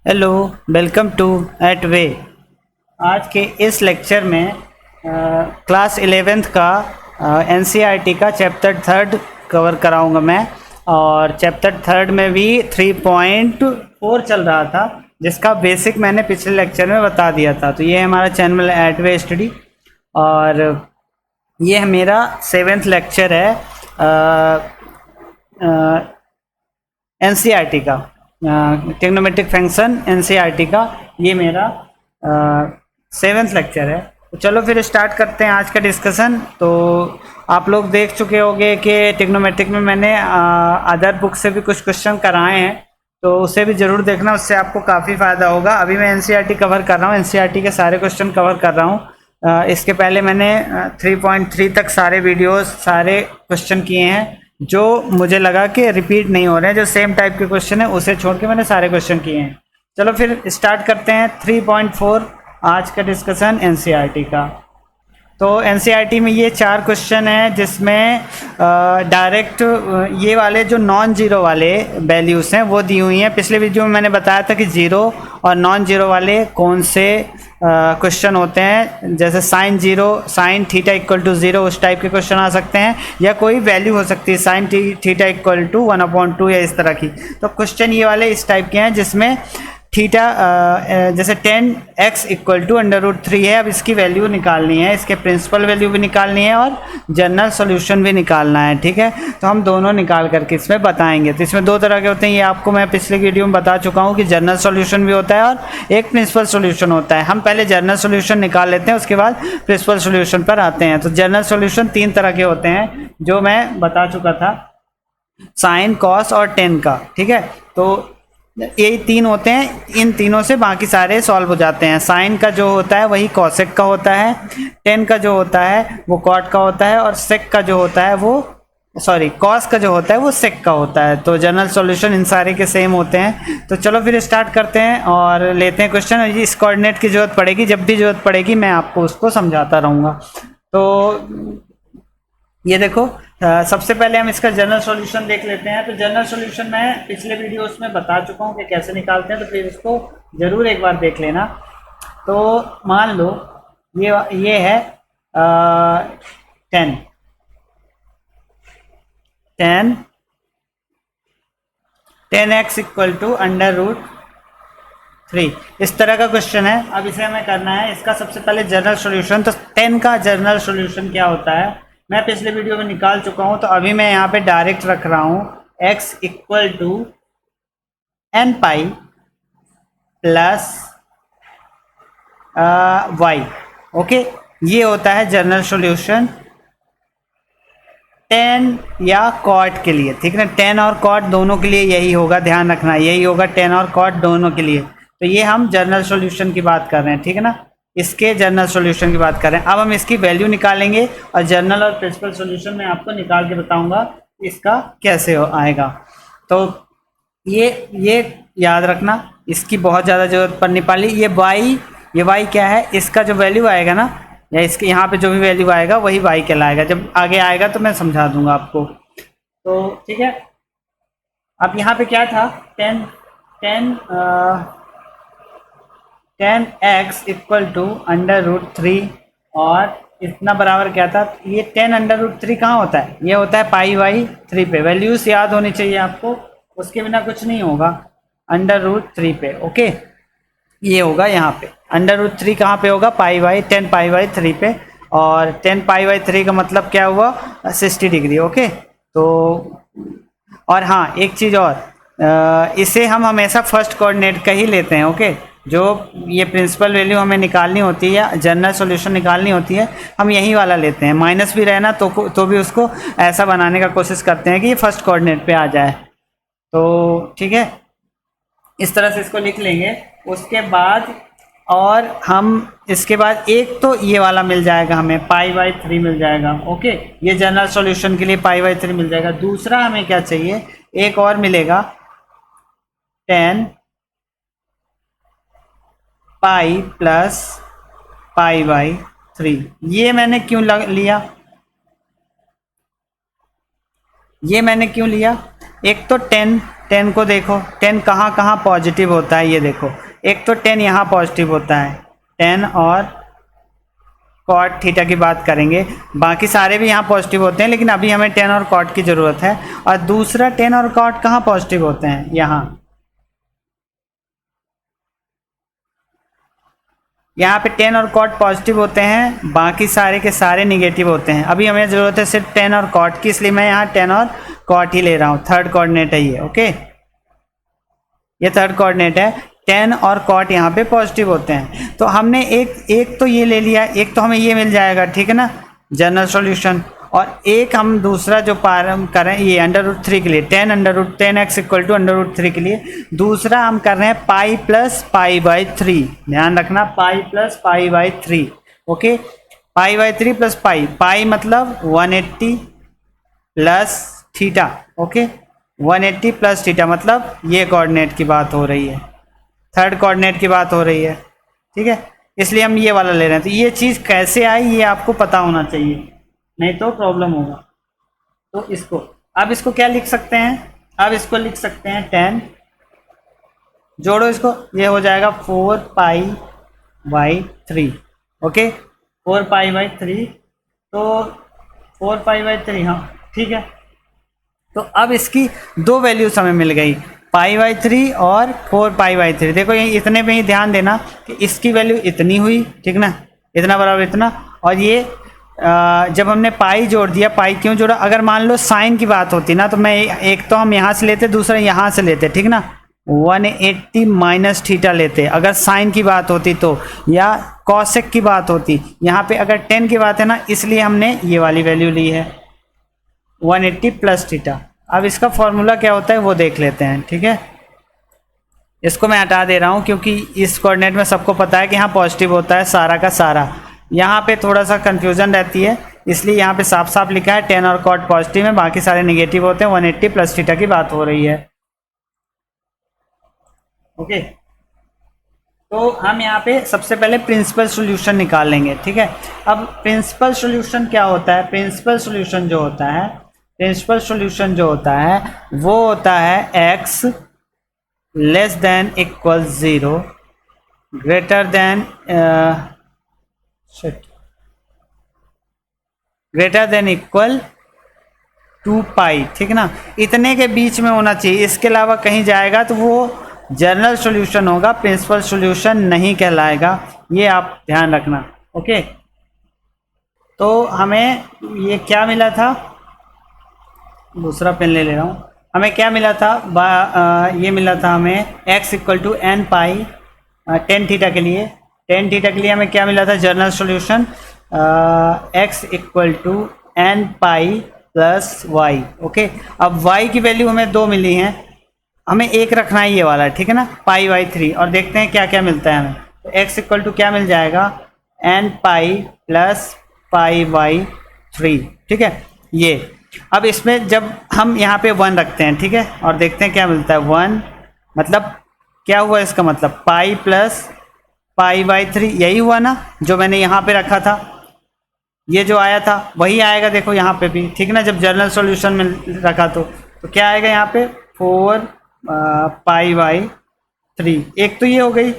Hello, welcome to at bay. आज के इस लेक्चर में क्लास 11th का एनसीईआरटी का चैप्टर थर्ड कवर कराऊंगा मैं। और चैप्टर थर्ड में भी 3.4 चल रहा था, जिसका बेसिक मैंने पिछले लेक्चर में बता दिया था। तो ये है हमारा चैनल एट वे स्टडी, और ये है मेरा 7th लेक्चर है एनसीईआरटी का, ट्रिग्नोमेट्रिक फंक्शन एनसीईआरटी का। ये मेरा 7th लेक्चर है। तो चलो फिर स्टार्ट करते हैं आज का डिस्कशन। तो आप लोग देख चुके होंगे कि ट्रिग्नोमेट्रिक में मैंने अदर बुक से भी कुछ क्वेश्चन कराए हैं, तो उसे भी ज़रूर देखना, उससे आपको काफ़ी फ़ायदा होगा। अभी मैं एनसीईआरटी कवर कर रहा हूँ, एनसीईआरटी के सारे क्वेश्चन कवर कर रहा हूँ। इसके पहले मैंने 3.3 तक सारे वीडियोस सारे क्वेश्चन किए हैं, जो मुझे लगा कि रिपीट नहीं हो रहे हैं, जो सेम टाइप के क्वेश्चन है उसे छोड़ के मैंने सारे क्वेश्चन किए हैं। चलो फिर स्टार्ट करते हैं 3.4 आज का डिस्कशन एनसीईआरटी का। तो एनसीईआरटी में ये 4 क्वेश्चन हैं, जिसमें डायरेक्ट ये वाले जो नॉन जीरो वाले वैल्यूज़ हैं वो दी हुई हैं। पिछले वीडियो में मैंने बताया था कि जीरो और नॉन जीरो वाले कौन से क्वेश्चन होते हैं, जैसे sine zero, sine theta equal to zero, उस टाइप के क्वेश्चन आ सकते हैं, या कोई वैल्यू हो सकती है साइन थीटा इक्वल टू 1/2 या इस तरह की। तो क्वेश्चन ये वाले इस टाइप के हैं, जिसमें थीटा जैसे 10x इक्वल टू √3 है। अब इसकी वैल्यू निकालनी है, इसके प्रिंसिपल वैल्यू भी निकालनी है और जनरल सॉल्यूशन भी निकालना है। ठीक है, तो हम दोनों निकाल करके इसमें बताएंगे। तो इसमें 2 तरह के होते हैं, ये आपको मैं पिछले वीडियो में बता चुका हूँ कि जनरल सॉल्यूशन भी होता है और एक प्रिंसिपल सॉल्यूशन होता है। हम पहले जनरल सॉल्यूशन निकाल लेते हैं, उसके बाद प्रिंसिपल सॉल्यूशन पर आते हैं। तो जनरल सॉल्यूशन 3 तरह के होते हैं, जो मैं बता चुका था, साइन, कॉस और टेन का। ठीक है, तो यही 3 होते हैं, इन तीनों से बाकी सारे सॉल्व हो जाते हैं। साइन का जो होता है वही कॉसेक का होता है, टेन का जो होता है वो कॉट का होता है, और सेक का जो होता है वो कॉस का जो होता है वो सेक का होता है। तो जनरल सॉल्यूशन इन सारे के सेम होते हैं। तो चलो फिर स्टार्ट करते हैं और लेते हैं क्वेश्चन। इस कोऑर्डिनेट की जरूरत पड़ेगी, जब भी जरूरत पड़ेगी मैं आपको उसको समझाता रहूँगा। तो ये देखो, सबसे पहले हम इसका जनरल सॉल्यूशन देख लेते हैं। तो जनरल सॉल्यूशन मैं पिछले वीडियोस में बता चुका हूँ कि कैसे निकालते हैं, तो फिर इसको ज़रूर एक बार देख लेना। तो मान लो ये है 10x इक्वल टू √3, इस तरह का क्वेश्चन है। अब इसे हमें करना है इसका सबसे पहले जनरल सॉल्यूशन। तो 10 का जनरल सॉल्यूशन क्या होता है मैं पिछले वीडियो में निकाल चुका हूं, तो अभी मैं यहाँ पे डायरेक्ट रख रहा हूँ x equal to n pi plus y। Okay, ये होता है जनरल सॉल्यूशन 10 या कॉट के लिए। ठीक है ना, 10 और कॉट दोनों के लिए यही होगा, ध्यान रखना यही होगा, 10 और कॉट दोनों के लिए। तो ये हम जनरल सॉल्यूशन की बात कर रहे हैं, ठीक है ना, इसके जनरल सॉल्यूशन की बात कर रहे हैं। अब हम इसकी वैल्यू निकालेंगे और जनरल और प्रिंसिपल सॉल्यूशन में आपको निकाल के बताऊंगा इसका कैसे आएगा। तो ये याद रखना, इसकी बहुत ज़्यादा जरूरत पड़ने वाली। ये y क्या है, इसका जो वैल्यू आएगा ना, या इसके यहाँ पे जो भी वैल्यू आएगा वही y कहलाएगा। जब आगे आएगा तो मैं समझा दूंगा आपको। तो ठीक है, अब यहाँ पे क्या था, 10x इक्वल टू √3, और इतना बराबर क्या था, ये 10 √3 कहाँ होता है, ये होता है π/3 पे। वैल्यूज याद होनी चाहिए आपको, उसके बिना कुछ नहीं होगा। √3 पे, ओके, ये होगा यहाँ पे। √3 कहाँ पे होगा, 10 π/3 पे, और 10 π/3 का मतलब क्या हुआ, 60 डिग्री। ओके, तो और हाँ एक चीज़ और, इसे हम हमेशा फर्स्ट कोऑर्डिनेट का ही लेते हैं। ओके, जो ये प्रिंसिपल वैल्यू हमें निकालनी होती है या जनरल सॉल्यूशन निकालनी होती है, हम यही वाला लेते हैं। माइनस भी रहना तो भी उसको ऐसा बनाने का कोशिश करते हैं कि ये फर्स्ट कोऑर्डिनेट पे आ जाए। तो ठीक है, इस तरह से इसको लिख लेंगे। उसके बाद और हम इसके बाद एक तो ये वाला मिल जाएगा हमें, π/3 मिल जाएगा। ओके, ये जनरल सॉल्यूशन के लिए π/3 मिल जाएगा। दूसरा हमें क्या चाहिए, एक और मिलेगा 10 पाई प्लस π/3। ये मैंने क्यों लिया, ये मैंने क्यों लिया, एक तो 10 10 को देखो, 10 कहाँ कहाँ पॉजिटिव होता है ये देखो। एक तो 10 यहाँ पॉजिटिव होता है, 10 और कॉट थीटा की बात करेंगे, बाकी सारे भी यहाँ पॉजिटिव होते हैं, लेकिन अभी हमें 10 और कॉट की ज़रूरत है। और दूसरा 10 और कॉट कहाँ पॉजिटिव होते हैं, यहाँ पे 10 और कॉट पॉजिटिव होते हैं, बाकी सारे के सारे निगेटिव होते हैं। अभी हमें ज़रूरत है सिर्फ 10 और कॉट की, इसलिए मैं यहाँ 10 और कॉट ही ले रहा हूँ। थर्ड कोऑर्डिनेट है ये, ओके, ये थर्ड कोऑर्डिनेट है। 10 और कॉट यहाँ पे पॉजिटिव होते हैं, तो हमने एक तो ये ले लिया, एक तो हमें ये मिल जाएगा, ठीक है ना, जनरल सॉल्यूशन। और एक हम दूसरा जो पार करें ये √3 के लिए, 10 इक्वल टू √3 के लिए, दूसरा हम कर रहे हैं पाई प्लस पाई बाई 3। ध्यान रखना, pi plus pi by 3, okay, pi by 3 plus pi, pi मतलब 180 plus theta, okay, 180 plus theta मतलब ये कोऑर्डिनेट की बात हो रही है, थर्ड कोऑर्डिनेट की बात हो रही है, ठीक है, इसलिए हम ये वाला ले रहे हैं। तो ये चीज़ कैसे आई ये आपको पता होना चाहिए, नहीं तो प्रॉब्लम होगा। तो इसको अब इसको क्या लिख सकते हैं, अब इसको लिख सकते हैं 10, जोड़ो इसको, ये हो जाएगा 4 पाई बाई 3, ओके, 4 पाई बाई 3, तो 4 पाई बाई 3, हाँ ठीक है। तो अब इसकी दो वैल्यूज हमें मिल गई, पाई बाई 3 और 4 पाई बाई 3। देखो ये इतने पे ही ध्यान देना कि इसकी वैल्यू इतनी हुई, ठीक ना, इतना बराबर इतना, और ये जब हमने पाई जोड़ दिया, पाई क्यों जोड़ा, अगर मान लो साइन की बात होती ना तो मैं एक तो हम यहाँ से लेते, दूसरा यहाँ से लेते, ठीक ना, 180 माइनस थीटा लेते अगर साइन की बात होती तो, या कॉसेक की बात होती। यहाँ पे अगर 10 की बात है ना, इसलिए हमने ये वाली वैल्यू ली है 180 प्लस थीटा। अब इसका फॉर्मूला क्या होता है वो देख लेते हैं, ठीक है, इसको मैं हटा दे रहा हूँ क्योंकि इस कोऑर्डिनेट में सबको पता है कि यहाँ पॉजिटिव होता है सारा का सारा, यहाँ पे थोड़ा सा कंफ्यूजन रहती है, इसलिए यहाँ पे साफ साफ लिखा है 10 और कॉट पॉजिटिव है, बाकी सारे नेगेटिव होते हैं, 180 प्लस थीटा की बात हो रही है, ओके। तो हम यहाँ पे सबसे पहले प्रिंसिपल सॉल्यूशन निकाल लेंगे, ठीक है। अब प्रिंसिपल सॉल्यूशन क्या होता है, प्रिंसिपल सॉल्यूशन जो होता है, प्रिंसिपल सॉल्यूशन जो होता है वो होता है x less than equal 0 greater than equal 2 पाई, ठीक ना, इतने के बीच में होना चाहिए, इसके अलावा कहीं जाएगा तो वो जनरल सॉल्यूशन होगा, प्रिंसिपल सॉल्यूशन नहीं कहलाएगा, ये आप ध्यान रखना, ओके। तो हमें ये क्या मिला था, दूसरा पेन ले रहा हूँ, हमें क्या मिला था, ये मिला था हमें x equal to n pi tan theta के लिए, टेन थीटा के लिए हमें क्या मिला था general solution, x equal to n pi plus y, okay. अब y की वैल्यू हमें 2 मिली हैं, हमें एक रखना है ये वाला, ठीक है ना, पाई बाई 3, और देखते हैं क्या क्या मिलता है हमें। तो x इक्वल टू क्या मिल जाएगा, n pi plus pi by 3, ठीक है। ये अब इसमें जब हम यहाँ पे 1 रखते हैं, ठीक है, और देखते हैं क्या मिलता है, 1 मतलब क्या हुआ, इसका मतलब पाई प्लस पाई बाई 3, यही हुआ ना जो मैंने यहाँ पे रखा था, ये जो आया था वही आएगा, देखो यहाँ पे भी, ठीक ना, जब जनरल सॉल्यूशन में रखा तो क्या आएगा यहाँ पे 4 पाई बाई 3, एक तो ये हो गई,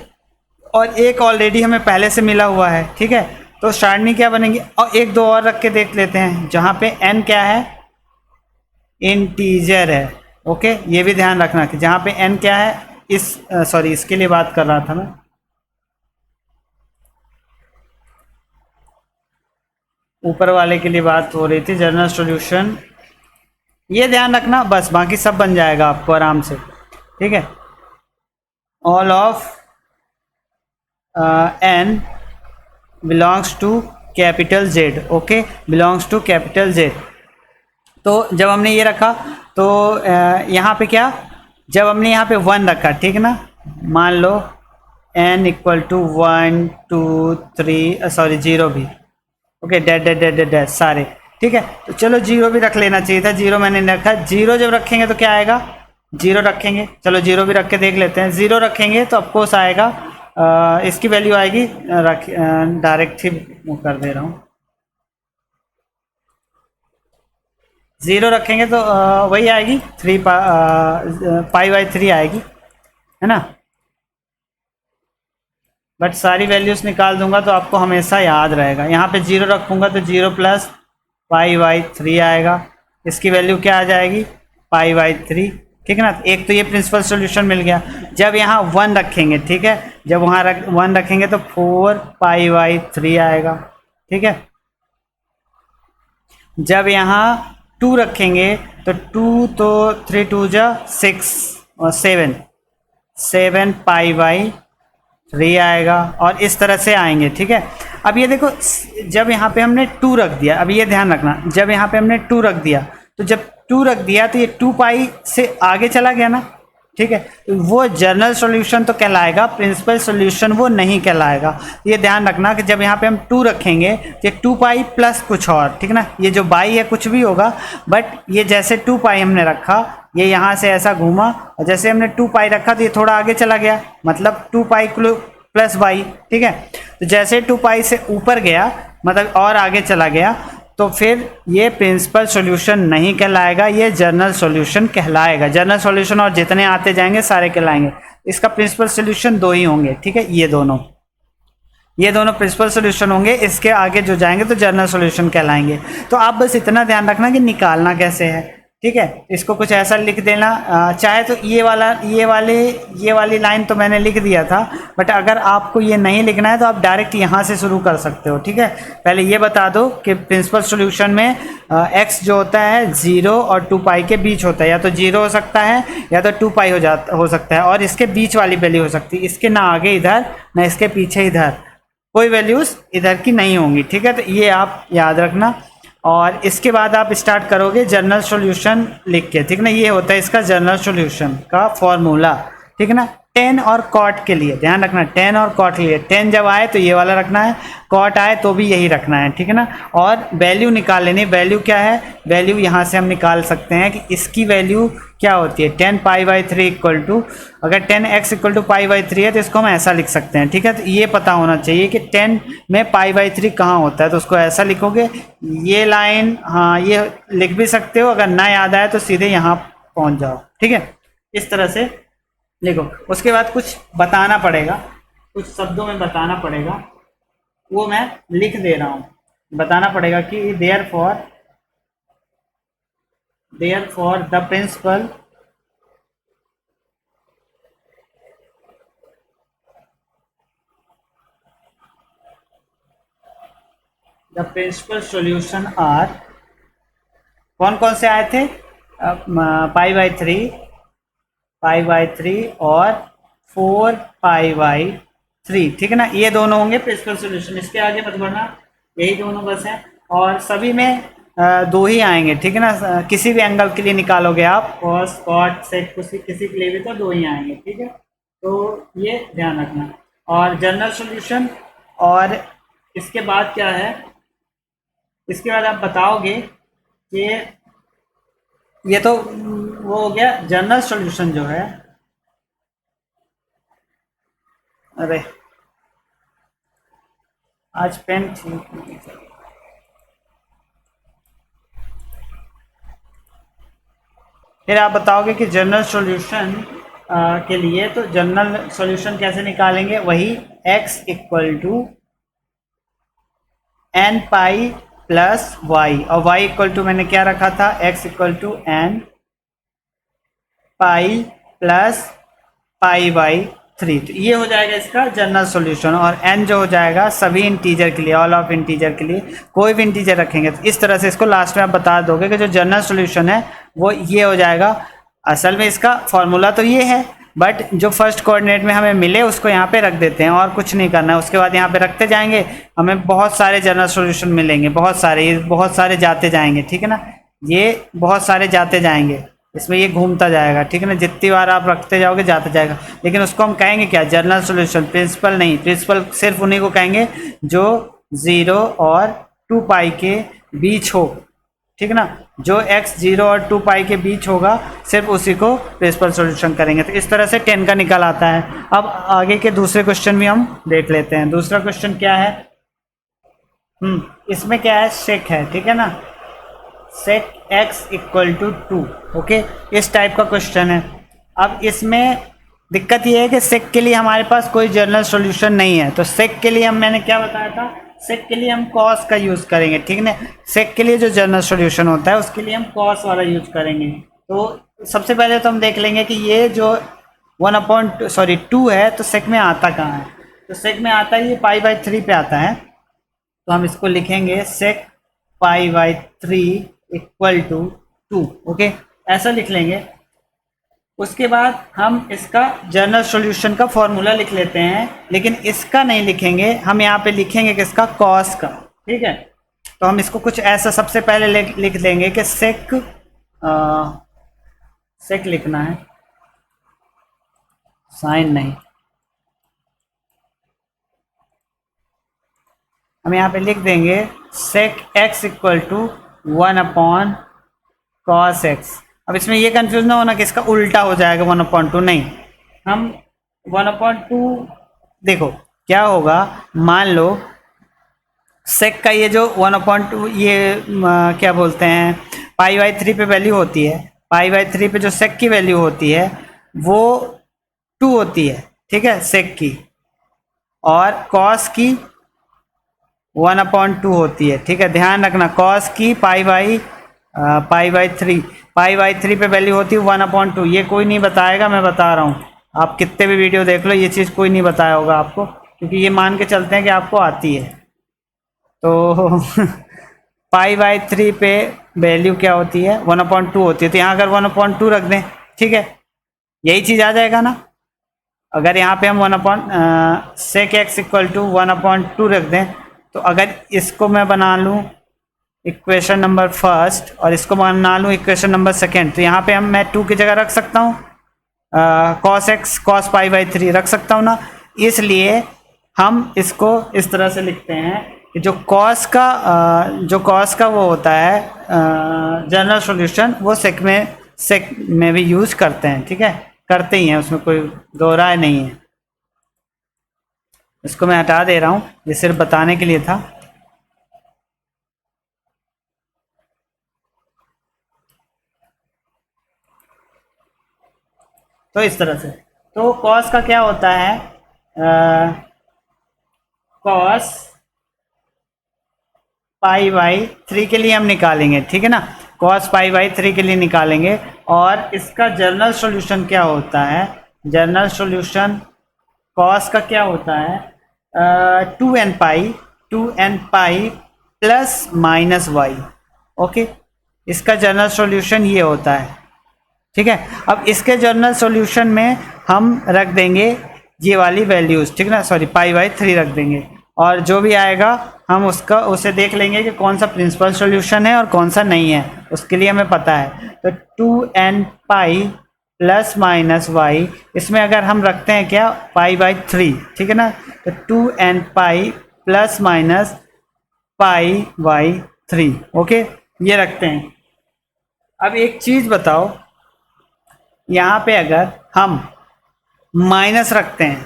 और एक ऑलरेडी हमें पहले से मिला हुआ है, ठीक है। तो सारणी क्या बनेगी, और एक दो और रख के देख लेते हैं, जहाँ पे n क्या है, इंटीजर है, ओके, ये भी ध्यान रखना कि जहाँ पे n क्या है, सॉरी इसके लिए बात कर रहा था मैं, ऊपर वाले के लिए बात हो रही थी, जनरल सॉल्यूशन, ये ध्यान रखना बस, बाकी सब बन जाएगा आपको आराम से, ठीक है। All of n belongs to capital Z, okay, belongs to capital Z। तो जब हमने ये रखा तो यहाँ पे क्या, जब हमने यहाँ पे 1 रखा, ठीक ना, मान लो n इक्वल टू 1 2 3 सॉरी 0 भी, ओके, डैट सारे, ठीक है। तो चलो 0 भी रख लेना चाहिए था, 0 मैंने नहीं रखा, 0 जब रखेंगे तो क्या आएगा, 0 रखेंगे, चलो 0 भी रख के देख लेते हैं, 0 रखेंगे तो ऑफकोर्स आएगा, इसकी वैल्यू आएगी, डायरेक्ट ही कर दे रहा हूँ, ज़ीरो रखेंगे तो वही आएगी 3 पाई/3 आएगी, है ना। बट सारी वैल्यूज़ निकाल दूंगा तो आपको हमेशा याद रहेगा। यहाँ पे 0 रखूँगा तो 0 + पाई/3 आएगा। इसकी वैल्यू क्या आ जाएगी, पाई/3, ठीक है ना। एक तो ये प्रिंसिपल सॉल्यूशन मिल गया। जब यहाँ 1 रखेंगे, ठीक है, जब वहाँ 1 रखेंगे तो 4 पाई/3 आएगा, ठीक है। जब यहाँ 2 रखेंगे तो 2 तो 3 2 जा 6 और 7 पाई/3 आएगा, और इस तरह से आएंगे, ठीक है। अब ये देखो, जब यहाँ पे हमने 2 रख दिया, अब ये ध्यान रखना, जब यहाँ पे हमने 2 रख दिया तो जब 2 रख दिया तो ये 2 पाई से आगे चला गया ना, ठीक है। तो वो जनरल सॉल्यूशन तो कहलाएगा, प्रिंसिपल सॉल्यूशन वो नहीं कहलाएगा। ये ध्यान रखना कि जब यहाँ पे हम 2 रखेंगे तो ये 2 पाई प्लस कुछ और, ठीक ना। ये जो बाई है कुछ भी होगा, बट ये जैसे 2 पाई हमने रखा, ये यहाँ से ऐसा घूमा, और जैसे हमने 2 पाई रखा तो ये थोड़ा आगे चला गया, मतलब 2 पाई प्लस बाई, ठीक है। तो जैसे 2 पाई से ऊपर गया, मतलब और आगे चला गया, तो फिर ये प्रिंसिपल सॉल्यूशन नहीं कहलाएगा, ये जनरल सॉल्यूशन कहलाएगा। जनरल सॉल्यूशन और जितने आते जाएंगे सारे कहलाएंगे। इसका प्रिंसिपल सॉल्यूशन 2 ही होंगे, ठीक है, ये दोनों प्रिंसिपल सॉल्यूशन होंगे। इसके आगे जो जाएंगे तो जनरल सॉल्यूशन कहलाएंगे। तो आप बस इतना ध्यान रखना कि निकालना कैसे है, ठीक है। इसको कुछ ऐसा लिख देना, चाहे तो ये वाली लाइन तो मैंने लिख दिया था, बट अगर आपको ये नहीं लिखना है तो आप डायरेक्ट यहाँ से शुरू कर सकते हो, ठीक है। पहले ये बता दो कि प्रिंसिपल सॉल्यूशन में x जो होता है 0 और 2 पाई के बीच होता है, या तो 0 हो सकता है या तो 2 पाई हो सकता है, और इसके बीच वाली वैल्यू हो सकती है। इसके ना आगे इधर ना इसके पीछे इधर, कोई वैल्यूज़ इधर की नहीं होंगी, ठीक है। तो ये आप याद रखना, और इसके बाद आप स्टार्ट करोगे जनरल सॉल्यूशन लिख के, ठीक ना। ये होता है इसका जनरल सॉल्यूशन का फॉर्मूला, ठीक है ना। टेन और कॉट के लिए ध्यान रखना, टेन और कॉट के लिए, टेन जब आए तो ये वाला रखना है, कॉट आए तो भी यही रखना है, ठीक है ना। और वैल्यू निकाल लेनी, वैल्यू क्या है, वैल्यू यहाँ से हम निकाल सकते हैं कि इसकी वैल्यू क्या होती है। 10 पाई/3 इक्वल टू, अगर 10x इक्वल टू पाई/3 है तो इसको हम ऐसा लिख सकते हैं, ठीक है। तो ये पता होना चाहिए कि 10 में पाई/3 कहाँ होता है, तो उसको ऐसा लिखोगे। ये लाइन, हाँ, ये लिख भी सकते हो, अगर ना याद आए तो सीधे यहाँ पहुँच जाओ, ठीक है। इस तरह से लिखो। उसके बाद कुछ बताना पड़ेगा, कुछ शब्दों में बताना पड़ेगा, वो मैं लिख दे रहा हूँ। बताना पड़ेगा कि therefore the principal solution are, कौन कौन से आए थे, पाई/3 और 4 पाई/3, ठीक है ना। ये दोनों होंगे प्रिंसिपल सॉल्यूशन, इसके आगे मत बढ़ना, यही दोनों बस हैं। और सभी में 2 ही आएंगे, ठीक है ना। किसी भी एंगल के लिए निकालोगे आप, कॉस कॉट सेक, किसी के लिए भी तो 2 ही आएंगे, ठीक है। तो ये ध्यान रखना। और जनरल सॉल्यूशन, और इसके बाद क्या है, इसके बाद आप बताओगे कि ये तो वो हो गया जनरल सॉल्यूशन जो है। अरे आज पेन ठीक नहीं है। फिर आप बताओगे कि जनरल सॉल्यूशन के लिए, तो जनरल सॉल्यूशन कैसे निकालेंगे, वही x equal to n pi plus y, और y इक्वल टू मैंने क्या रखा था, x equal to n pi plus पाई/3। तो ये हो जाएगा इसका जनरल सॉल्यूशन, और n जो हो जाएगा सभी इंटीजर के लिए, ऑल ऑफ इंटीजर के लिए, कोई भी इंटीजर रखेंगे तो इस तरह से इसको लास्ट में आप बता दोगे कि जो जनरल सॉल्यूशन है वो ये हो जाएगा। असल में इसका फॉर्मूला तो ये है, बट जो फर्स्ट कोऑर्डिनेट में हमें मिले उसको यहाँ पे रख देते हैं, और कुछ नहीं करना है। उसके बाद यहाँ पे रखते जाएंगे, हमें बहुत सारे जनरल सॉल्यूशन मिलेंगे, बहुत सारे, ये बहुत सारे जाते जाएंगे, ठीक है ना। ये बहुत सारे जाते जाएंगे, इसमें ये घूमता जाएगा, ठीक है ना। जितनी बार आप रखते जाओगे जाता जाएगा, लेकिन उसको हम कहेंगे क्या, जनरल सॉल्यूशन। प्रिंसिपल नहीं, प्रिंसिपल सिर्फ उन्हीं को कहेंगे जो 0 और 2 पाई के बीच हो, ठीक है ना। जो x 0 और 2 पाई के बीच होगा सिर्फ उसी को प्रिंसिपल सॉल्यूशन करेंगे। तो इस तरह से 10 का निकल आता है। अब आगे के दूसरे क्वेश्चन भी हम देख लेते हैं। दूसरा क्वेश्चन क्या है, इसमें क्या है, सेक है, ठीक है ना। सेक x इक्वल टू 2। ओके, इस टाइप का क्वेश्चन है। अब इसमें दिक्कत ये है कि सेक के लिए हमारे पास कोई जनरल सॉल्यूशन नहीं है, तो सेक के लिए मैंने क्या बताया था, सेक के लिए हम कॉस का यूज़ करेंगे, ठीक है ना। सेक के लिए जो जनरल सॉल्यूशन होता है उसके लिए हम कॉस वाला यूज़ करेंगे। तो सबसे पहले तो हम देख लेंगे कि ये जो 2 है तो सेक में आता कहाँ है। तो सेक में आता है ये π/3 पे आता है, तो हम इसको लिखेंगे सेक π/3 इक्वल टू 2। ओके, ऐसा लिख लेंगे। उसके बाद हम इसका जनरल सॉल्यूशन का फॉर्मूला लिख लेते हैं, लेकिन इसका नहीं लिखेंगे, हम यहाँ पे लिखेंगे किसका, कॉस का। ठीक है, तो हम इसको कुछ ऐसा सबसे पहले लिख देंगे कि सेक लिखना है, साइन नहीं। हम यहाँ पे लिख देंगे sec x equal to 1/cos x। अब इसमें ये कंफ्यूज ना होना कि इसका उल्टा हो जाएगा 1/2, नहीं, हम 1/2 देखो क्या होगा। मान लो सेक का ये जो 1/2 ये क्या बोलते हैं π/3 पे वैल्यू होती है, π/3 पे जो सेक की वैल्यू होती है वो 2 होती है, ठीक है, सेक की, और कॉस की 1/2 होती है। ठीक है, ध्यान रखना, कॉस की π/3 पे वैल्यू होती है 1/2। ये कोई नहीं बताएगा, मैं बता रहा हूँ, आप कितने भी वीडियो देख लो, ये चीज़ कोई नहीं बताया होगा आपको, क्योंकि ये मान के चलते हैं कि आपको आती है। तो π/3 पे वैल्यू क्या होती है, 1/2 होती है, तो यहाँ अगर 1/2 रख दें, ठीक है, यही चीज़ आ जाएगा ना। अगर यहाँ पे हम सेक x इक्वल टू 1/2 रख दें, तो अगर इसको मैं बना लूँ इक्वेशन नंबर फर्स्ट और इसको बना लूँ इक्वेशन नंबर सेकेंड, तो यहाँ पे मैं 2 की जगह रख सकता हूँ cos x cos π/3 रख सकता हूँ ना। इसलिए हम इसको इस तरह से लिखते हैं कि जो cos का वो होता है जनरल सॉल्यूशन, वो सेक में भी यूज करते हैं। ठीक है, करते ही हैं, उसमें कोई दो राय नहीं है। इसको मैं हटा दे रहा हूँ, ये सिर्फ बताने के लिए था। तो इस तरह से, तो कॉस का क्या होता है, कॉस π/3 के लिए हम निकालेंगे, ठीक है ना, कॉस π/3 के लिए निकालेंगे। और इसका जनरल सॉल्यूशन क्या होता है, जनरल सॉल्यूशन कॉस का क्या होता है, 2n pi plus minus y. Okay, इसका जनरल सॉल्यूशन ये होता है। ठीक है, अब इसके जनरल सॉल्यूशन में हम रख देंगे ये वाली वैल्यूज़, ठीक है ना, सॉरी π/3 रख देंगे, और जो भी आएगा हम उसे देख लेंगे कि कौन सा प्रिंसिपल सॉल्यूशन है और कौन सा नहीं है, उसके लिए हमें पता है। तो 2n pi plus minus Y, इसमें अगर हम रखते हैं क्या, π/3, ठीक है ना, तो 2n pi plus minus π/3। Okay, ये रखते हैं। अब एक चीज़ बताओ, यहाँ पे अगर हम माइनस रखते हैं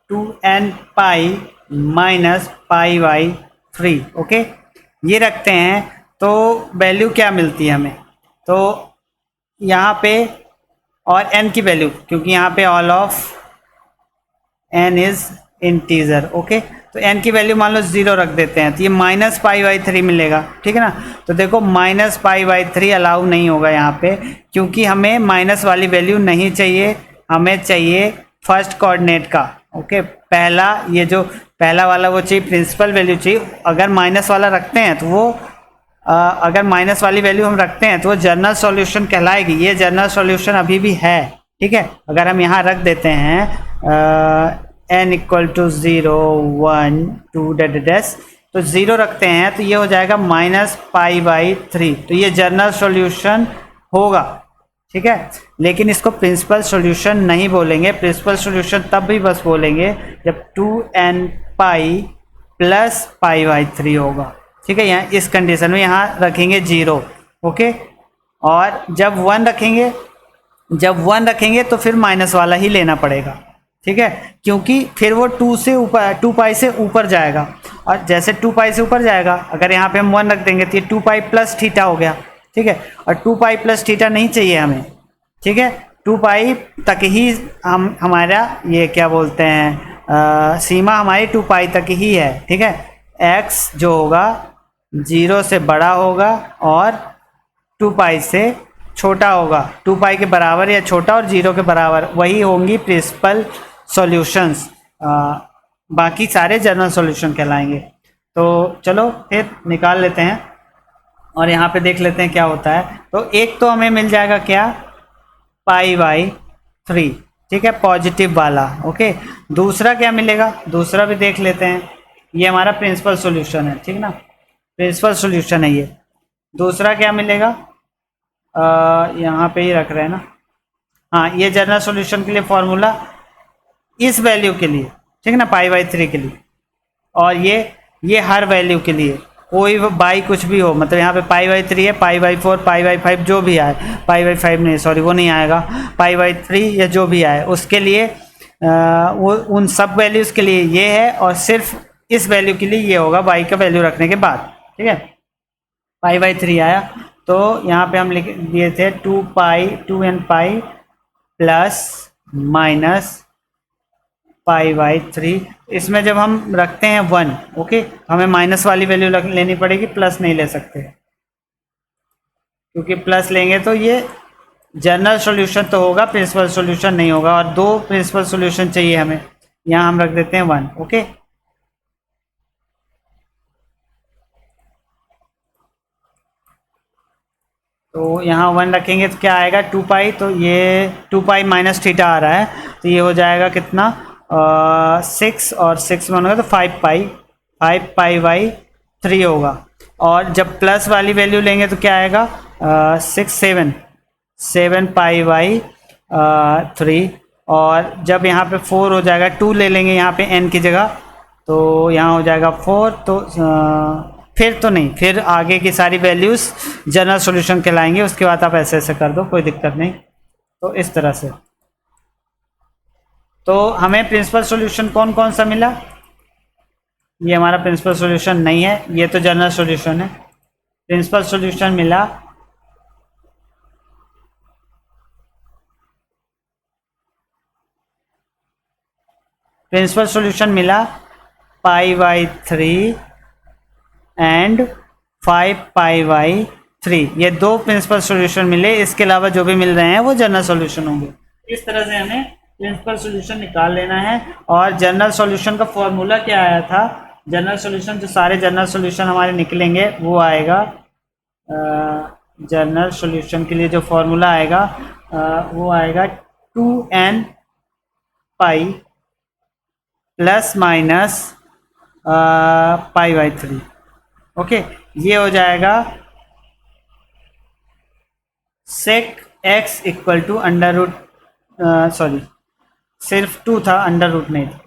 2n पाई माइनस π/3, ओके, ये रखते हैं, तो वैल्यू क्या मिलती है हमें, तो यहाँ पे और n की वैल्यू, क्योंकि यहाँ पे all of n is integer, okay, तो n की वैल्यू मान लो 0 रख देते हैं, तो ये माइनस π/3 मिलेगा। ठीक है ना, तो देखो माइनस π/3 अलाउ नहीं होगा यहाँ पे, क्योंकि हमें माइनस वाली वैल्यू नहीं चाहिए, हमें चाहिए फर्स्ट कोऑर्डिनेट का। ओके, पहला, ये जो पहला वाला वो चाहिए, प्रिंसिपल वैल्यू चाहिए। अगर माइनस वाला रखते हैं तो वो अगर माइनस वाली वैल्यू हम रखते हैं तो वो जनरल सॉल्यूशन कहलाएगी। ये जनरल सॉल्यूशन अभी भी है। ठीक है, अगर हम यहाँ रख देते हैं n इक्वल टू 0 1 2 डैश, तो 0 रखते हैं तो ये हो जाएगा माइनस π/3, तो ये जनरल सॉल्यूशन होगा। ठीक है, लेकिन इसको प्रिंसिपल सॉल्यूशन नहीं बोलेंगे, प्रिंसिपल सॉल्यूशन तब भी बस बोलेंगे जब 2n पाई प्लस π/3 होगा। ठीक है, यहाँ इस कंडीशन में यहाँ रखेंगे 0। ओके, और जब 1 रखेंगे तो फिर माइनस वाला ही लेना पड़ेगा। ठीक है, क्योंकि फिर वो 2 पाई से ऊपर जाएगा, और जैसे 2 पाई से ऊपर जाएगा, अगर यहाँ पे हम 1 रख देंगे तो ये 2 पाई प्लस थीटा हो गया। ठीक है। और 2 पाई प्लस थीटा नहीं चाहिए हमें, ठीक है। 2 पाई तक ही हम हमारा ये क्या बोलते हैं सीमा हमारी 2 पाई तक ही है, ठीक है। x जो होगा 0 से बड़ा होगा और 2 पाई से छोटा होगा, 2 पाई के बराबर या छोटा और 0 के बराबर, वही होंगी प्रिंसिपल सॉल्यूशंस, बाकी सारे जनरल सॉल्यूशन कहलाएंगे। तो चलो फिर निकाल लेते हैं और यहाँ पे देख लेते हैं क्या होता है। तो एक तो हमें मिल जाएगा क्या, π/3, ठीक है, पॉजिटिव वाला, ओके। दूसरा क्या मिलेगा, दूसरा भी देख लेते हैं। ये हमारा प्रिंसिपल सॉल्यूशन है, ठीक ना, प्रिंसिपल सॉल्यूशन है ये। दूसरा क्या मिलेगा, यहाँ पे ही रख रहे हैं ना, हाँ, ये जनरल सॉल्यूशन के लिए फॉर्मूला इस वैल्यू के लिए, ठीक है ना, π/3 के लिए। और ये हर वैल्यू के लिए, कोई बाई कुछ भी हो, मतलब यहाँ पे π/3 है, π/4, π/5 जो भी आए, π/5 नहीं, सॉरी वो नहीं आएगा, π/3 या जो भी आए उसके लिए वो उन सब वैल्यूज़ के लिए ये है, और सिर्फ इस वैल्यू के लिए ये होगा बाई का वैल्यू रखने के बाद, ठीक है। π/3 आया तो यहाँ पे हम लिख दिए थे 2n पाई प्लस माइनस π/3। इसमें जब हम रखते हैं 1, ओके, हमें माइनस वाली वैल्यू लेनी पड़ेगी, प्लस नहीं ले सकते, क्योंकि प्लस लेंगे तो ये जनरल सॉल्यूशन तो होगा, प्रिंसिपल सॉल्यूशन नहीं होगा, और 2 प्रिंसिपल सॉल्यूशन चाहिए हमें, यहाँ हम रख देते हैं 1, ओके। तो यहाँ 1 रखेंगे तो क्या आएगा, 2 पाई, तो ये 2 पाई माइनस थीटा आ रहा है, तो ये हो जाएगा कितना, 6 और 6 में होगा तो 5 π/3 होगा। और जब प्लस वाली वैल्यू लेंगे तो क्या आएगा, 7 π/3। और जब यहाँ पे 4 हो जाएगा, 2 ले लेंगे यहाँ पे n की जगह, तो यहाँ हो जाएगा 4, तो फिर तो नहीं, फिर आगे की सारी वैल्यूज़ जनरल सॉल्यूशन कहलाएंगे, उसके बाद आप ऐसे ऐसे कर दो, कोई दिक्कत नहीं। तो इस तरह से, तो हमें प्रिंसिपल सॉल्यूशन कौन कौन सा मिला, ये हमारा प्रिंसिपल सॉल्यूशन नहीं है, ये तो जनरल सॉल्यूशन है। प्रिंसिपल सॉल्यूशन मिला π/3 एंड 5 π/3, ये 2 प्रिंसिपल सॉल्यूशन मिले, इसके अलावा जो भी मिल रहे हैं वो जनरल सॉल्यूशन होंगे। इस तरह से हमें प्रिंसिपल सॉल्यूशन निकाल लेना है। और जनरल सॉल्यूशन का फॉर्मूला क्या आया था, जनरल सॉल्यूशन, जो सारे जनरल सॉल्यूशन हमारे निकलेंगे वो आएगा, जनरल सॉल्यूशन के लिए जो फॉर्मूला आएगा वो आएगा 2n pi plus minus π/3, okay. ये हो जाएगा sec x equal to under root, sorry सिर्फ 2 था, अंडर रूट नहीं था।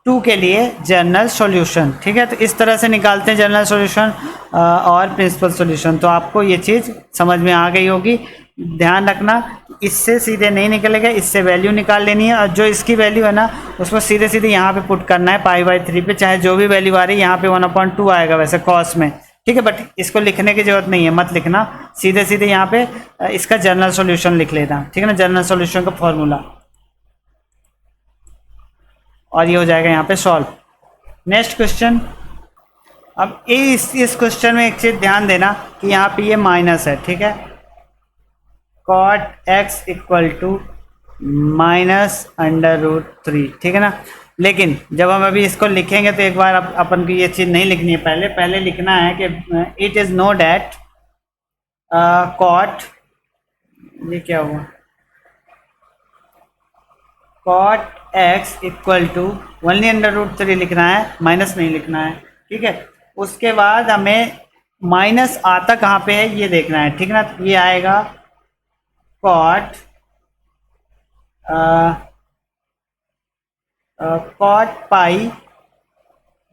टू के लिए जनरल सॉल्यूशन, ठीक है। तो इस तरह से निकालते हैं जनरल सॉल्यूशन और प्रिंसिपल सॉल्यूशन। तो आपको ये चीज़ समझ में आ गई होगी। ध्यान रखना, इससे सीधे नहीं निकलेगा, इससे वैल्यू निकाल लेनी है, और जो इसकी वैल्यू है ना उसको सीधे सीधे यहाँ पे पुट करना है π/3 पे, चाहे जो भी वैल्यू आ रही है, यहाँ पे 1/2 आएगा वैसे कॉस में, ठीक है। बट इसको लिखने की जरूरत नहीं है, मत लिखना, सीधे सीधे यहाँ पे इसका जनरल सॉल्यूशन लिख लेना, ठीक है ना, जनरल सॉल्यूशन का फॉर्मूला, और ये हो जाएगा यहाँ पे सॉल्व। Next question. अब इस क्वेश्चन में एक चीज़ ध्यान देना कि यहाँ पे ये माइनस है, ठीक है, cot x इक्वल टू -√3, ठीक है ना। लेकिन जब हम अभी इसको लिखेंगे तो एक बार अपन को ये चीज़ नहीं लिखनी है, पहले लिखना है कि it is known that cot, ये क्या हुआ, cot x equal to only √3 लिखना है, माइनस नहीं लिखना है, ठीक है। उसके बाद हमें माइनस आता कहाँ पे है ये देखना है, ठीक है ना। ये आएगा cot cot पाई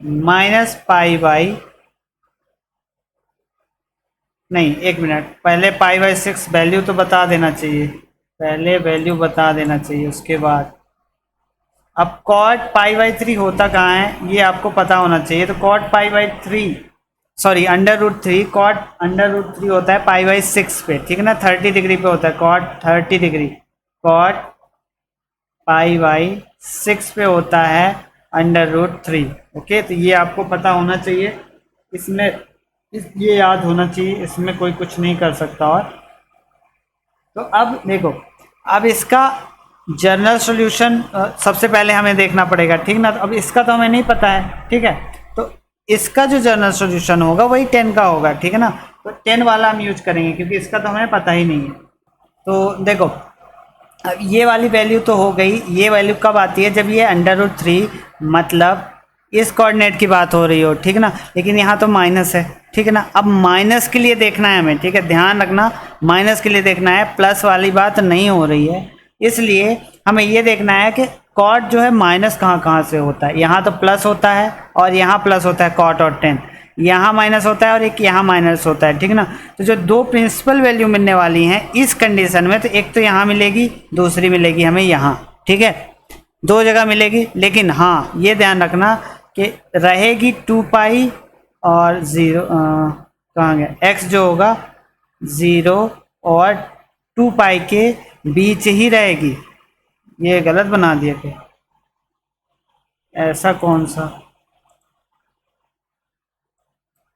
माइनस π/, नहीं एक मिनट, पहले π/6 वैल्यू तो बता देना चाहिए, पहले वैल्यू बता देना चाहिए, उसके बाद अब कॉट पाई बाई 3 होता कहाँ है ये आपको पता होना चाहिए। तो cot pi by 3, sorry under root 3, cot under root 3 होता है पाई बाई 6 पे, ठीक है ना, 30 डिग्री पे होता है cot 30 degree, cot pi by 6 पे होता है अंडर रूट 3। ओके, तो ये आपको पता होना चाहिए, इसमें ये याद होना चाहिए, इसमें कोई कुछ नहीं कर सकता। और तो अब देखो, अब इसका जनरल सॉल्यूशन सबसे पहले हमें देखना पड़ेगा, ठीक ना। तो अब इसका तो हमें नहीं पता है, ठीक है, तो इसका जो जनरल सॉल्यूशन होगा वही 10 का होगा, ठीक है ना। तो 10 वाला हम यूज करेंगे क्योंकि इसका तो हमें पता ही नहीं है। तो देखो, अब ये वाली वैल्यू तो हो गई, ये वैल्यू कब आती है जब ये अंडर रूट 3 मतलब इस कोऑर्डिनेट की बात हो रही हो, ठीक है ना, लेकिन यहाँ तो माइनस है, ठीक है ना। अब माइनस के लिए देखना है हमें, ठीक है, ध्यान रखना, माइनस के लिए देखना है, प्लस वाली बात नहीं हो रही है। इसलिए हमें ये देखना है कि कॉट जो है माइनस कहाँ कहाँ से होता है। यहाँ तो प्लस होता है और यहाँ प्लस होता है कॉट और 10, यहाँ माइनस होता है और एक यहाँ माइनस होता है, ठीक है ना। तो जो दो प्रिंसिपल वैल्यू मिलने वाली हैं इस कंडीशन में, तो एक तो यहाँ मिलेगी, दूसरी मिलेगी हमें यहाँ, ठीक है, दो जगह मिलेगी। लेकिन हाँ ये ध्यान रखना कि रहेगी 2 पाई और 0 कहाँ गया, x जो होगा 0 और 2 पाई के बीच ही रहेगी। ये गलत बना दिया क्या, ऐसा कौन सा,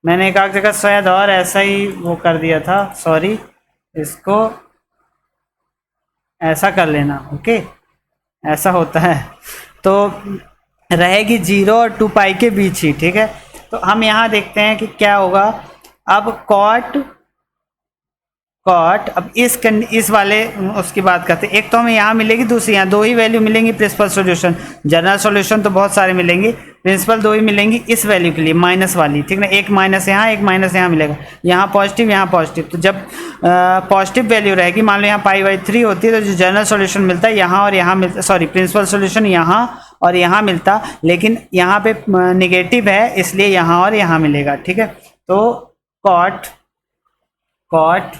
मैंने एक आध जगह शायद और ऐसा ही वो कर दिया था, सॉरी, इसको ऐसा कर लेना, ओके, ऐसा होता है। तो रहेगी 0 और 2 पाई के बीच ही, ठीक है। तो हम यहाँ देखते हैं कि क्या होगा। अब कॉट कॉट अब इस वाले उसकी बात करते हैं, एक तो हमें यहाँ मिलेगी, दूसरी यहाँ, दो ही वैल्यू मिलेंगी प्रिंसिपल सॉल्यूशन, जनरल सॉल्यूशन तो बहुत सारे मिलेंगे, प्रिंसिपल दो ही मिलेंगी इस वैल्यू के लिए, माइनस वाली, ठीक ना, एक माइनस यहाँ एक माइनस यहाँ मिलेगा, यहाँ पॉजिटिव यहाँ पॉजिटिव। तो जब पॉजिटिव वैल्यू रहेगी, मान लो यहाँ पाई बाई 3 होती है, तो जो जनरल सॉल्यूशन मिलता है यहाँ और यहाँ मिलता, सॉरी प्रिंसिपल सॉल्यूशन यहाँ और यहाँ मिलता, लेकिन यहाँ पे निगेटिव है इसलिए यहाँ और यहाँ मिलेगा, ठीक है। तो कॉट कॉट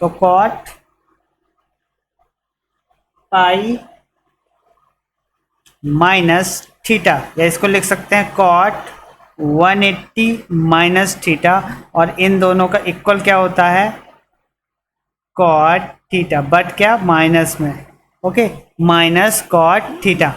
तो कॉट पाई माइनस थीटा, या इसको लिख सकते हैं कॉट 180 माइनस थीटा, और इन दोनों का इक्वल क्या होता है, कॉट थीटा, बट क्या माइनस में, ओके, माइनस कॉट थीटा,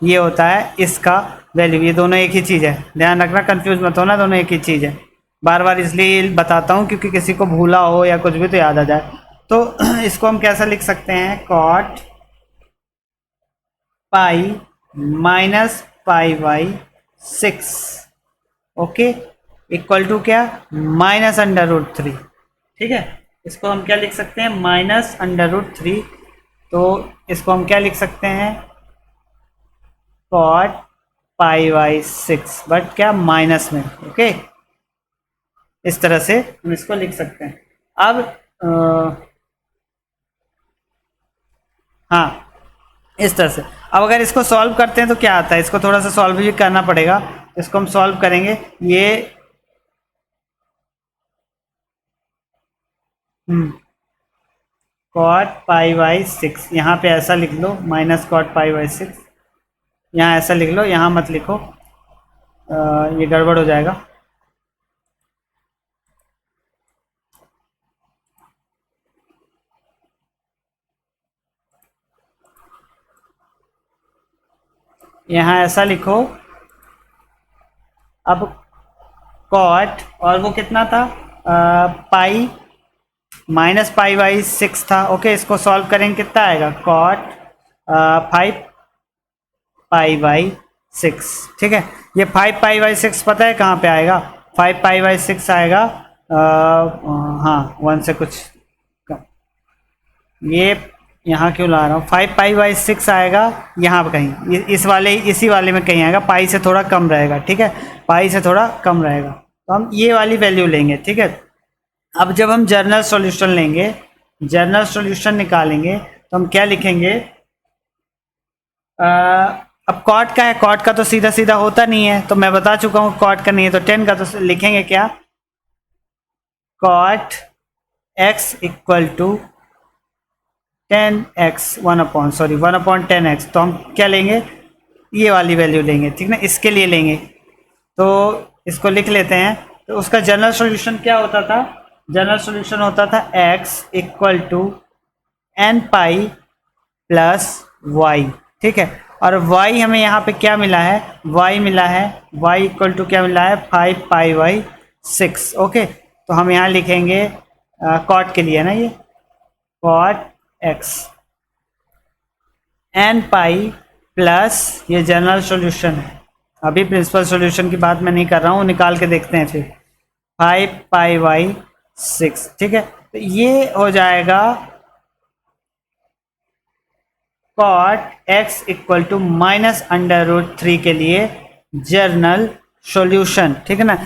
ये होता है इसका वैल्यू। ये दोनों एक ही चीज़ है, ध्यान रखना, कंफ्यूज मत होना, दोनों एक ही चीज़ है। बार बार इसलिए बताता हूँ क्योंकि किसी को भूला हो या कुछ भी तो याद आ जाए। तो इसको हम कैसा लिख सकते हैं, cot pi minus pi by 6, okay, equal to क्या, -√3, ठीक है। इसको हम क्या लिख सकते हैं, -√3। तो इसको हम क्या लिख सकते हैं, कॉट पाई बाई 6, बट क्या माइनस में, ओके, इस तरह से हम इसको लिख सकते हैं। अब हाँ, इस तरह से। अब अगर इसको सॉल्व करते हैं तो क्या आता है, इसको थोड़ा सा सॉल्व भी करना पड़ेगा, इसको हम सॉल्व करेंगे। ये कॉट पाई बाई 6, यहाँ पे ऐसा लिख लो, माइनस कॉट पाई बाई 6, यहाँ ऐसा लिख लो, यहाँ मत लिखो, ये गड़बड़ हो जाएगा। यहाँ ऐसा लिखो, अब कॉट, और वो कितना था, पाई माइनस पाई बाई 6 था, ओके, इसको सॉल्व करेंगे कितना आएगा, कॉट 5 पाई बाई 6, ठीक है। ये 5 पाई बाई 6 पता है कहाँ पे आएगा, 5 पाई बाई 6 आएगा, हाँ 1 से कुछ कम, ये यहाँ क्यों ला रहा हूँ, 5 पाई बाई 6 आएगा यहाँ पे कहीं, इस वाले इसी वाले में कहीं आएगा, पाई से थोड़ा कम रहेगा, ठीक है, पाई से थोड़ा कम रहेगा, तो हम ये वाली वैल्यू लेंगे, ठीक है। अब जब हम जनरल सॉल्यूशन लेंगे जनरल सॉल्यूशन निकालेंगे तो हम क्या लिखेंगे, अब कॉट का है, कॉट का तो सीधा सीधा होता नहीं है, तो मैं बता चुका हूँ कॉट का नहीं है, तो 10 का तो लिखेंगे क्या, cot x equal to 10x 1/10x, तो हम क्या लेंगे, ये वाली वैल्यू लेंगे, ठीक ना, इसके लिए लेंगे, तो इसको लिख लेते हैं। तो उसका जनरल सॉल्यूशन क्या होता था, जनरल सॉल्यूशन होता था x equal to n pi plus y, ठीक है, और y हमें यहाँ पे क्या मिला है, y मिला है, y इक्वल टू क्या मिला है, 5 पाई y 6, ओके। तो हम यहाँ लिखेंगे कॉट के लिए ना, ये cot x n pi plus ये जनरल सॉल्यूशन है, अभी प्रिंसिपल सॉल्यूशन की बात मैं नहीं कर रहा हूँ, निकाल के देखते हैं फिर, 5 पाई y 6, ठीक है। तो ये हो जाएगा कॉट x इक्वल टू -√3 के लिए जनरल सॉल्यूशन, ठीक है ना,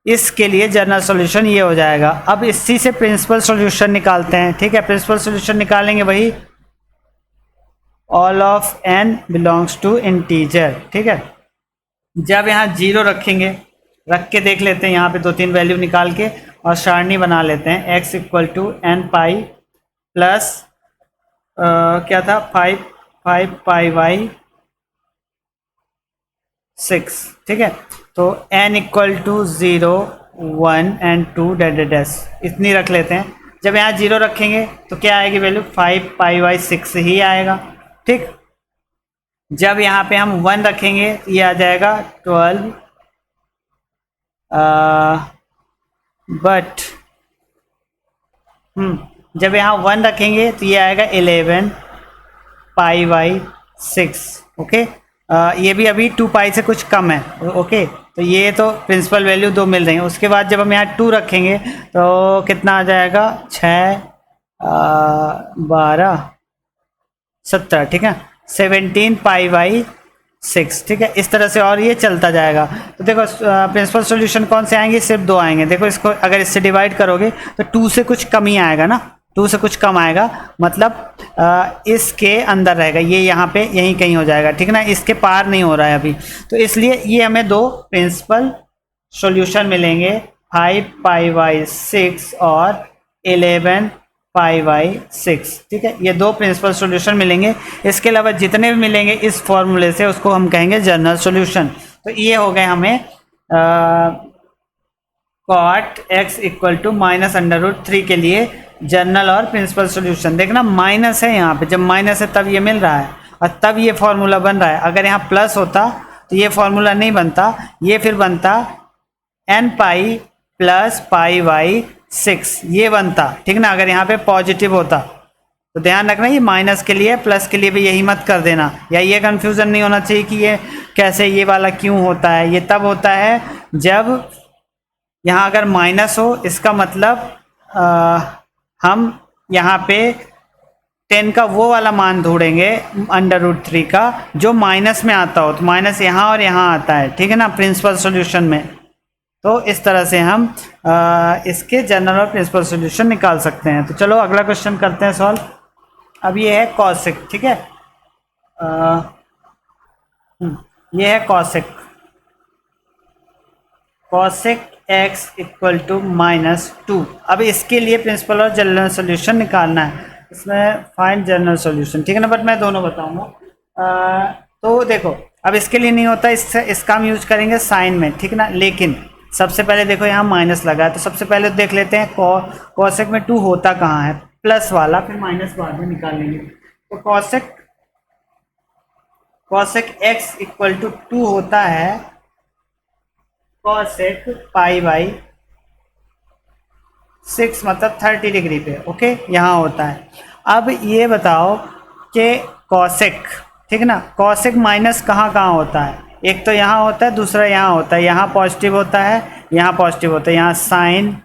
इसके लिए जनरल सॉल्यूशन ये हो जाएगा। अब इसी से प्रिंसिपल सॉल्यूशन निकालते हैं, ठीक है, प्रिंसिपल सॉल्यूशन निकालेंगे वही all of n belongs to integer, ठीक है। जब यहाँ 0 रखेंगे, रख के देख लेते हैं यहाँ पे 2-3 वैल्यू निकाल के, और सारणी बना लेते हैं, x equal to n pi plus क्या था 5 पाई y 6, ठीक है। तो n equal to 0 1 and 2 dash इतनी रख लेते हैं। जब यहाँ 0 रखेंगे तो क्या आएगी वैल्यू, 5 पाई y 6 ही आएगा, ठीक। जब यहाँ पे हम 1 रखेंगे तो ये आ जाएगा 12 बट जब यहाँ 1 रखेंगे तो ये आएगा 11 पाई y 6, ओके। ये भी अभी 2 पाई से कुछ कम है, ओके। तो ये तो प्रिंसिपल वैल्यू 2 मिल रही है। उसके बाद जब हम यहाँ 2 रखेंगे तो कितना आ जाएगा, 6 12 17, ठीक है, 17 पाई y 6, ठीक है। इस तरह से और ये चलता जाएगा। तो देखो प्रिंसिपल सॉल्यूशन कौन से आएंगे, सिर्फ 2 आएंगे। देखो इसको अगर इससे डिवाइड करोगे तो 2 से कुछ कम ही आएगा ना, 2 से कुछ कम आएगा, मतलब इसके अंदर रहेगा, ये यहाँ पे यहीं कहीं हो जाएगा, ठीक ना, इसके पार नहीं हो रहा है अभी। तो इसलिए ये हमें 2 प्रिंसिपल सॉल्यूशन मिलेंगे, 5 पाई y 6 और 11 पाई y 6, ठीक है। ये 2 प्रिंसिपल सॉल्यूशन मिलेंगे। इसके अलावा जितने भी मिलेंगे इस फॉर्मूले से उसको हम कहेंगे जनरल सॉल्यूशन। तो ये हो गए हमें कॉट x इक्वल टू -√3 के लिए जनरल और प्रिंसिपल सॉल्यूशन। देखना माइनस है यहाँ पे, जब माइनस है तब ये मिल रहा है और तब ये फॉर्मूला बन रहा है। अगर यहाँ प्लस होता तो ये फॉर्मूला नहीं बनता, ये फिर बनता n पाई प्लस पाई y 6, ये बनता, ठीक ना, अगर यहाँ पे पॉजिटिव होता। तो ध्यान रखना ये माइनस के लिए, प्लस के लिए भी यही मत कर देना, या ये कंफ्यूजन नहीं होना चाहिए कि ये कैसे, ये वाला क्यों होता है। ये तब होता है जब यहाँ अगर माइनस हो, इसका मतलब हम यहाँ पे 10 का वो वाला मान ढूंढेंगे √3 का जो माइनस में आता हो। तो माइनस यहाँ और यहाँ आता है, ठीक है ना, प्रिंसिपल सॉल्यूशन में। तो इस तरह से हम इसके जनरल और प्रिंसिपल सॉल्यूशन निकाल सकते हैं। तो चलो अगला क्वेश्चन करते हैं सॉल्व। अब ये है कॉसेक, ठीक है, ये है cosec, cosec x equal to -2। अब इसके लिए प्रिंसिपल और जनरल सॉल्यूशन निकालना है। इसमें फाइंड जनरल सॉल्यूशन, ठीक है ना, बट मैं दोनों बताऊंगा। तो देखो अब इसके लिए नहीं होता, इसका हम यूज करेंगे साइन में, ठीक ना। लेकिन सबसे पहले देखो यहाँ माइनस लगा है, तो सबसे पहले देख लेते हैं कॉसेक में 2 होता कहाँ है, प्लस वाला, फिर माइनस बाद में निकालेंगे। तो कॉसेक x इक्वल टू 2 होता है कॉसेक पाई बाई 6, मतलब 30 डिग्री पे, ओके, यहाँ होता है। अब ये बताओ कि कॉसेक, ठीक ना, कॉसेक माइनस कहाँ कहाँ होता है, एक तो यहाँ होता है, दूसरा यहाँ होता है। यहाँ पॉजिटिव होता है, यहाँ पॉजिटिव होता है, यहाँ साइन,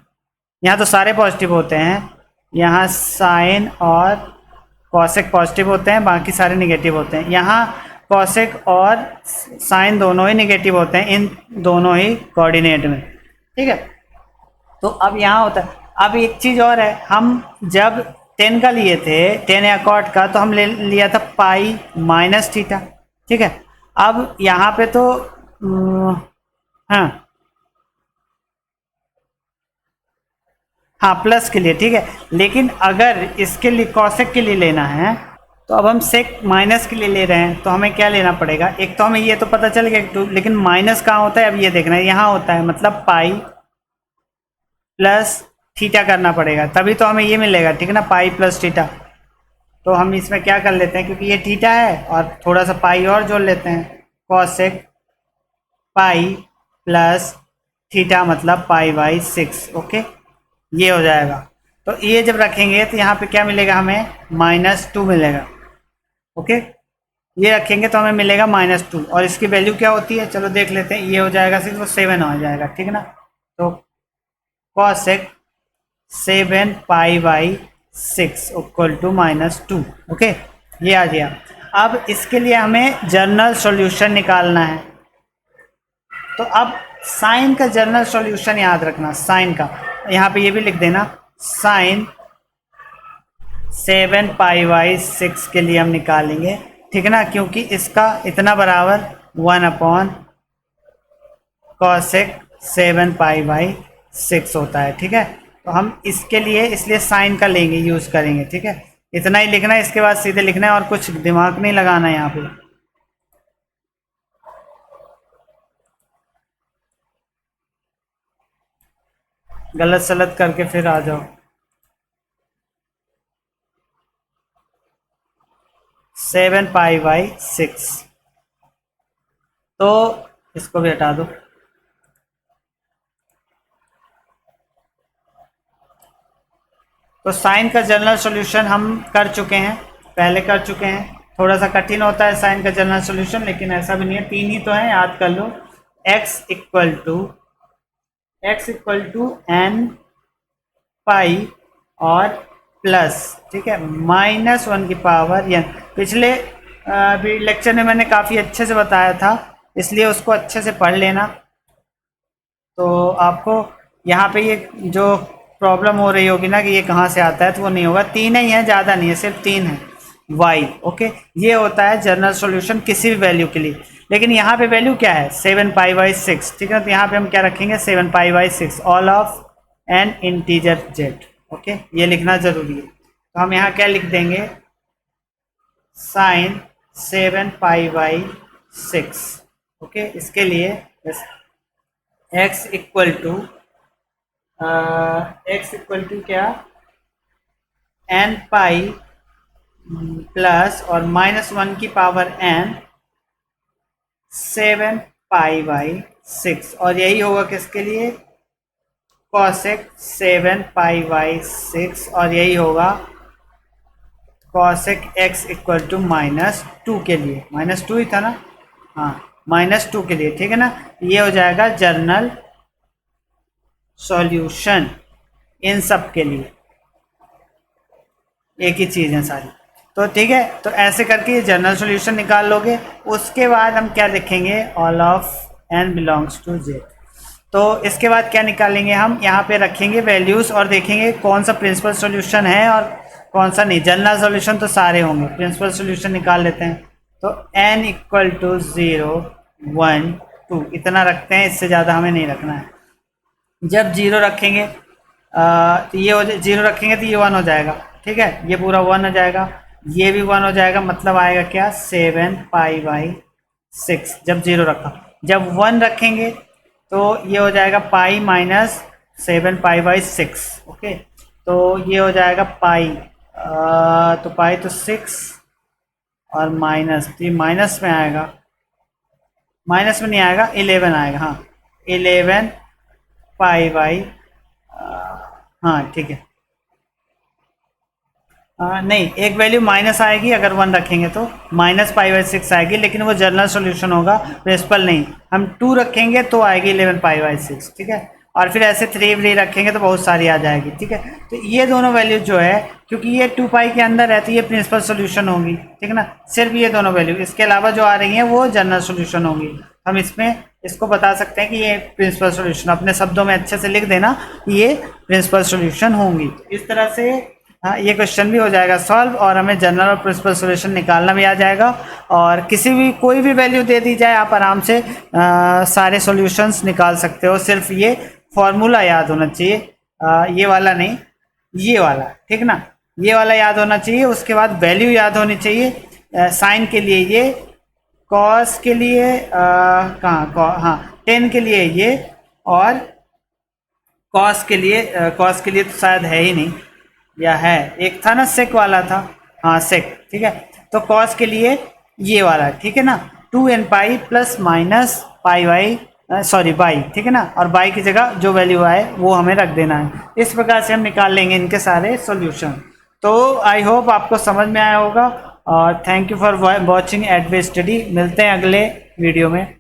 यहाँ तो सारे पॉजिटिव होते हैं, यहाँ साइन और कॉसेक पॉजिटिव होते हैं, बाकी सारे निगेटिव होते हैं। यहाँ कॉसेक और साइन दोनों ही निगेटिव होते हैं, इन दोनों ही कोऑर्डिनेट में, ठीक है। तो अब यहाँ होता है अब एक चीज़ और है, हम जब 10 का लिए थे, 10 या कॉट का, तो हम ले लिया था पाई माइनस थीटा, ठीक है। अब यहाँ पे तो हाँ हाँ प्लस के लिए, ठीक है। लेकिन अगर इसके लिए कॉसेक के लिए लेना है, तो अब हम सेक माइनस के लिए ले रहे हैं, तो हमें क्या लेना पड़ेगा, एक तो हमें ये तो पता चल गया लेकिन माइनस कहाँ होता है अब ये देखना है, यहाँ होता है, मतलब पाई प्लस थीटा करना पड़ेगा, तभी तो हमें ये मिलेगा, ठीक है ना, पाई प्लस थीटा। तो हम इसमें क्या कर लेते हैं, क्योंकि ये थीटा है और थोड़ा सा पाई और जोड़ लेते हैं, कॉसेक पाई प्लस थीटा मतलब पाई बाई 6, ओके, ये हो जाएगा। तो ये जब रखेंगे तो यहाँ पे क्या मिलेगा, हमें -2 मिलेगा, ओके। ये रखेंगे तो हमें मिलेगा -2, और इसकी वैल्यू क्या होती है, चलो देख लेते हैं, ये हो जाएगा सिर्फ 7 हो जाएगा, ठीक है ना। तो cosec 7 pi by 6 equal to -2, okay, ये आ गया। अब इसके लिए हमें जनरल सॉल्यूशन निकालना है, तो अब साइन का जनरल सॉल्यूशन याद रखना, साइन का यहाँ पे ये भी लिख देना, साइन 7 पाई बाई 6 के लिए हम निकालेंगे, ठीक है ना, क्योंकि इसका इतना बराबर 1 कॉसेक 7 पाई बाई 6 होता है, ठीक है। तो हम इसके लिए इसलिए साइन का लेंगे, यूज करेंगे, ठीक है। इतना ही लिखना है, इसके बाद सीधे लिखना है और कुछ दिमाग नहीं लगाना है यहाँ पे। गलत सलत करके फिर आ जाओ। 7 पाई बाई 6, तो इसको भी हटा दो। तो साइन का जनरल सॉल्यूशन हम कर चुके हैं, पहले कर चुके हैं, थोड़ा सा कठिन होता है साइन का जनरल सॉल्यूशन, लेकिन ऐसा भी नहीं है, 3 ही तो है, याद कर लो। x इक्वल टू n पाई और प्लस, ठीक है, -1 की पावर n। पिछले अभी लेक्चर में मैंने काफ़ी अच्छे से बताया था, इसलिए उसको अच्छे से पढ़ लेना, तो आपको यहाँ पे ये जो प्रॉब्लम हो रही होगी ना कि ये कहाँ से आता है, तो वो नहीं होगा, 3 ही है, ज़्यादा नहीं है, सिर्फ 3 है y, ओके। ये होता है जनरल सॉल्यूशन किसी भी वैल्यू के लिए, लेकिन यहाँ पे वैल्यू क्या है, 7 पाई बाई 6, ठीक है। तो यहाँ पे हम क्या रखेंगे, 7 pi by 6 all of N integer z, okay, ये लिखना जरूरी है। तो हम यहाँ क्या लिख देंगे, साइन 7 पाई बाई 6, ओके। इसके लिए x इक्वल टू क्या, n पाई प्लस और -1 की पावर n 7 पाई बाई 6, और यही होगा किसके लिए, कॉसेक 7 पाई बाई 6, और यही होगा कॉसेक x इक्वल टू -2 के लिए, -2 ही था ना, हाँ -2 के लिए, ठीक है ना। ये हो जाएगा जनरल सॉल्यूशन इन सब के लिए, एक ही चीज़ है सारी, तो ठीक है। तो ऐसे करके ये जनरल सॉल्यूशन निकाल लोगे। उसके बाद हम क्या लिखेंगे, all of n belongs to z। तो इसके बाद क्या निकालेंगे, हम यहाँ पे रखेंगे वैल्यूज़ और देखेंगे कौन सा प्रिंसिपल सॉल्यूशन है और कौन सा नहीं। जनरल सॉल्यूशन तो सारे होंगे, प्रिंसिपल सॉल्यूशन निकाल लेते हैं। तो n इक्वल टू 0 1 2 इतना रखते हैं, इससे ज़्यादा हमें नहीं रखना है। जब 0 रखेंगे तो ये 0 रखेंगे तो ये 1 हो जाएगा, ठीक है, ये पूरा 1 हो जाएगा, ये भी 1 हो जाएगा, मतलब आएगा क्या, 7 पाई बाई 6 जब 0 रखा। जब 1 रखेंगे तो ये हो जाएगा pi minus 7 pi by 6, okay. तो ये हो जाएगा पाई, तो पाई तो 6 और माइनस, तो ये माइनस में आएगा, माइनस में नहीं आएगा, 11 आएगा, हाँ 11 पाई बाई, हाँ ठीक है, नहीं एक वैल्यू माइनस आएगी अगर 1 रखेंगे तो -π/6 आएगी, लेकिन वो जनरल सॉल्यूशन होगा, प्रिंसिपल नहीं। हम 2 रखेंगे तो आएगी 11π/6, ठीक है। और फिर ऐसे 3 रखेंगे तो बहुत सारी आ जाएगी, ठीक है। तो ये दोनों वैल्यू जो है, क्योंकि ये 2π के अंदर रहती है, प्रिंसिपल सॉल्यूशन होगी, ठीक है ना। सिर्फ ये दोनों वैल्यू, इसके अलावा जो आ रही हैं वो जनरल सॉल्यूशन होंगी। हम इसमें इसको बता सकते हैं कि ये प्रिंसिपल सॉल्यूशन, अपने शब्दों में अच्छे से लिख देना कि ये प्रिंसिपल सॉल्यूशन होंगी। इस तरह से ये क्वेश्चन भी हो जाएगा सॉल्व और हमें जनरल और प्रिंसिपल सॉल्यूशन निकालना भी आ जाएगा। और किसी भी कोई भी वैल्यू दे दी जाए आप आराम से सारे सॉल्यूशंस निकाल सकते हो। सिर्फ ये फॉर्मूला याद होना चाहिए, ये वाला नहीं, ये वाला, ठीक ना, ये वाला याद होना चाहिए। उसके बाद वैल्यू याद होनी चाहिए। साइन के लिए ये, कॉस के लिए हाँ टेन के लिए ये, और कॉस के लिए तो शायद है ही नहीं, या है, एक था ना सेक वाला था, हाँ सेक, ठीक है। तो कॉस के लिए ये वाला, ठीक है ना, 2n pi plus minus pi y by, ठीक है ना, और बाई की जगह जो वैल्यू आए वो हमें रख देना है। इस प्रकार से हम निकाल लेंगे इनके सारे सॉल्यूशन। तो आई होप आपको समझ में आया होगा और thank you for watching Edave study. मिलते हैं अगले वीडियो में।